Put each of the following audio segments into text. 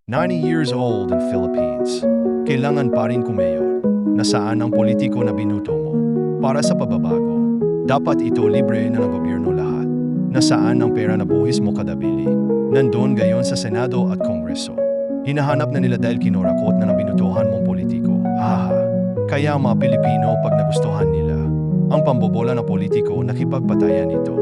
90 years old in Philippines. Kailangan pa rin kumayon. Nasaan ang politiko na binuto mo? Para sa pababago, dapat ito libre na ng gobyerno lahat. Nasaan ang pera na buhis mo kadabili? Nandun gayon sa Senado at Kongreso. Hinahanap na nila dahil kinurakot na nabinutuhan mong politiko. Haha. Kaya ang mga Pilipino pag nagustuhan nila, ang pambobola ng politiko nakipagpatayan ito.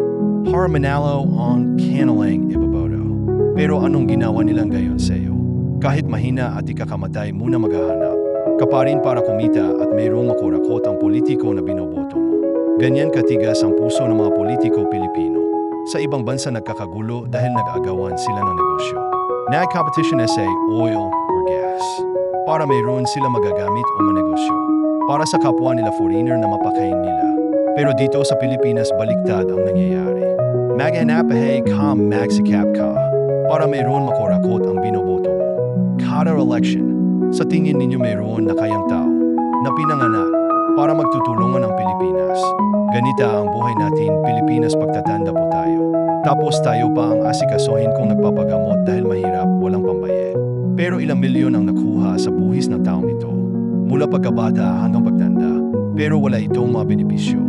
Para manalo on kanilang ibaboto. Pero anong ginawa nilang gayon sa iyo? Kahit mahina at ikakamatay muna maghahanap. Kaparin para kumita at mayroong makurakot ang politiko na binoboto mo. Ganyan katigas ang puso ng mga politiko Pilipino. Sa ibang bansa nagkakagulo dahil nag-agawan sila ng negosyo. Nag-competition sa oil or gas. Para mayroon sila magagamit o manegosyo. Para sa kapwa nila foreigner na mapakain nila. Pero dito sa Pilipinas baliktad ang nangyayari. Maghanap-hay ka magsikap ka. Para mayroon makurakot ang binoboto mo. Kada election, sa tingin ninyo mayroon na kayang tao na pinanganak para magtutulungan ang Pilipinas. Ganita ang buhay natin, Pilipinas pagtatanda po tayo. Tapos tayo pa ang asikasuhin kung nagpapagamot dahil mahirap, walang pambayad. Pero ilang milyon ang nakuha sa buhis ng taong ito. Mula pagkabata hanggang pagtanda. Pero wala itong mga benepisyo.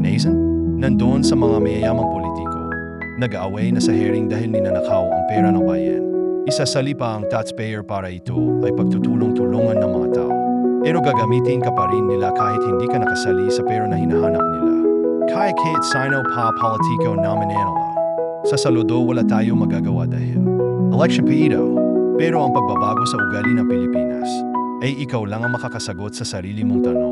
Nathan, nandoon sa mga mayayamang politiko. Nag-aaway na sa hearing dahil ninanakaw ang pera ng bayan. Isasali pa ang taxpayer para ito ay pagtutulong-tulungan ng mga tao. Pero gagamitin ka pa rin nila kahit hindi ka nakasali sa pera na hinahanap nila. Kaya kahit sino pa politiko namin nanalo. Sa saludo wala tayo magagawa dahil election pa ito. Pero ang pagbabago sa ugali ng Pilipinas ay ikaw lang ang makakasagot sa sarili mong tanong.